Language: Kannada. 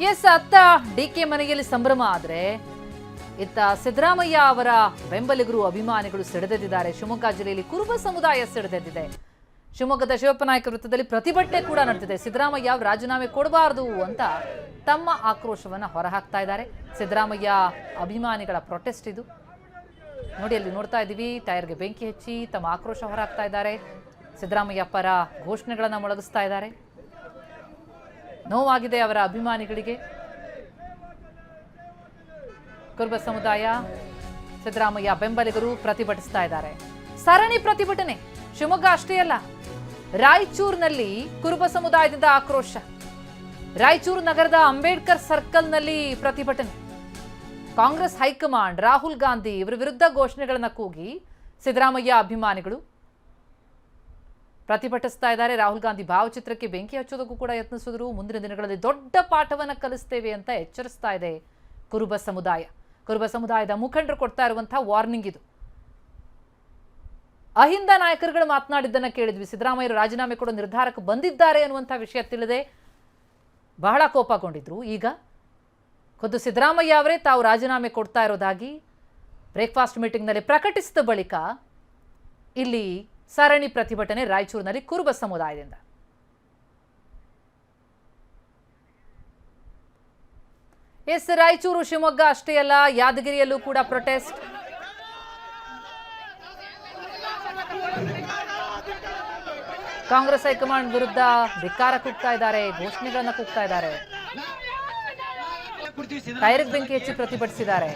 ಎಸ್, ಅತ್ತ ಡಿಕೆ ಮನೆಯಲ್ಲಿ ಸಂಭ್ರಮ ಆದ್ರೆ ಇತ್ತ ಸಿದ್ದರಾಮಯ್ಯ ಅವರ ಬೆಂಬಲಿಗರು ಅಭಿಮಾನಿಗಳು ಸಿಡಿದೆದ್ದಿದ್ದಾರೆ. ಶಿವಮೊಗ್ಗ ಜಿಲ್ಲೆಯಲ್ಲಿ ಕುರುಬ ಸಮುದಾಯ ಸಿಡಿದೆದ್ದಿದೆ. ಶಿವಮೊಗ್ಗದ ಶಿವಪ್ಪನಾಯಕ ವೃತ್ತದಲ್ಲಿ ಪ್ರತಿಭಟನೆ ಕೂಡ ನಡೆದಿದೆ. ಸಿದ್ದರಾಮಯ್ಯ ರಾಜೀನಾಮೆ ಕೊಡಬಾರದು ಅಂತ ತಮ್ಮ ಆಕ್ರೋಶವನ್ನ ಹೊರಹಾಕ್ತಾ ಇದ್ದಾರೆ. ಸಿದ್ದರಾಮಯ್ಯ ಅಭಿಮಾನಿಗಳ ಪ್ರೊಟೆಸ್ಟ್ ಇದು. ನೋಡಿ, ಅಲ್ಲಿ ನೋಡ್ತಾ ಇದ್ದೀವಿ, ಟೈರ್ಗೆ ಬೆಂಕಿ ಹಚ್ಚಿ ತಮ್ಮ ಆಕ್ರೋಶ ಹೊರಹಾಕ್ತಾ ಇದ್ದಾರೆ. ಸಿದ್ದರಾಮಯ್ಯ ಪರ ಘೋಷಣೆಗಳನ್ನ ಮೊಳಗಿಸ್ತಾ ಇದ್ದಾರೆ. ನೋವಾಗಿದೆ ಅವರ ಅಭಿಮಾನಿಗಳಿಗೆ. ಕುರುಬ ಸಮುದಾಯ, ಸಿದ್ದರಾಮಯ್ಯ ಬೆಂಬಲಿಗರು ಪ್ರತಿಭಟಿಸ್ತಾ ಇದ್ದಾರೆ. ಸರಣಿ ಪ್ರತಿಭಟನೆ. ಶಿವಮೊಗ್ಗ ಅಷ್ಟೇ ಅಲ್ಲ, ರಾಯಚೂರಿನಲ್ಲಿ ಕುರುಬ ಸಮುದಾಯದಿಂದ ಆಕ್ರೋಶ. ರಾಯಚೂರು ನಗರದ ಅಂಬೇಡ್ಕರ್ ಸರ್ಕಲ್ನಲ್ಲಿ ಪ್ರತಿಭಟನೆ. ಕಾಂಗ್ರೆಸ್ ಹೈಕಮಾಂಡ್ ರಾಹುಲ್ ಗಾಂಧಿ ಇವರ ವಿರುದ್ಧ ಘೋಷಣೆಗಳನ್ನ ಕೂಗಿ ಸಿದ್ದರಾಮಯ್ಯ ಅಭಿಮಾನಿಗಳು ಪ್ರತಿಭಟಿಸ್ತಾ ಇದ್ದಾರೆ. ರಾಹುಲ್ ಗಾಂಧಿ ಭಾವಚಿತ್ರಕ್ಕೆ ಬೆಂಕಿ ಹಚ್ಚೋದಕ್ಕೂ ಕೂಡ ಯತ್ನಿಸಿದ್ರು. ಮುಂದಿನ ದಿನಗಳಲ್ಲಿ ದೊಡ್ಡ ಪಾಠವನ್ನು ಕಲಿಸ್ತೇವೆ ಅಂತ ಎಚ್ಚರಿಸ್ತಾ ಇದೆ ಕುರುಬ ಸಮುದಾಯ. ಕುರುಬ ಸಮುದಾಯದ ಮುಖಂಡರು ಕೊಡ್ತಾ ಇರುವಂತಹ ವಾರ್ನಿಂಗ್ ಇದು. ಅಹಿಂದ ನಾಯಕರುಗಳು ಮಾತನಾಡಿದ್ದನ್ನ ಕೇಳಿದ್ವಿ. ಸಿದ್ದರಾಮಯ್ಯರು ರಾಜೀನಾಮೆ ಕೊಡೋ ನಿರ್ಧಾರಕ್ಕೆ ಬಂದಿದ್ದಾರೆ ಅನ್ನುವಂಥ ವಿಷಯ ತಿಳಿದೆ ಬಹಳ ಕೋಪಗೊಂಡಿದ್ರು. ಈಗ ಖುದ್ದು ಸಿದ್ದರಾಮಯ್ಯ ಅವರೇ ತಾವು ರಾಜೀನಾಮೆ ಕೊಡ್ತಾ ಇರೋದಾಗಿ ಬ್ರೇಕ್ಫಾಸ್ಟ್ ಮೀಟಿಂಗ್ನಲ್ಲಿ ಪ್ರಕಟಿಸಿದ ಬಳಿಕ ಇಲ್ಲಿ ಸರಣಿ ಪ್ರತಿಭಟನೆ ರಾಯಚೂರಿನಲ್ಲಿ ಕುರುಬ ಸಮುದಾಯದಿಂದ. ಎಸ್, ರಾಯಚೂರು ಶಿವಮೊಗ್ಗ ಅಷ್ಟೇ ಅಲ್ಲ, ಯಾದಗಿರಿಯಲ್ಲೂ ಕೂಡ ಪ್ರೊಟೆಸ್ಟ್. ಕಾಂಗ್ರೆಸ್ ಹೈಕಮಾಂಡ್ ವಿರುದ್ಧ ಧಿಕ್ಕಾರ ಕೂಗ್ತಾ ಇದ್ದಾರೆ, ಘೋಷಣೆಗಳನ್ನ ಕೂಗ್ತಾ ಇದ್ದಾರೆ, ಟೈರ್ಗೆ ಬೆಂಕಿ ಹಚ್ಚಿ ಪ್ರತಿಭಟಿಸಿದ್ದಾರೆ.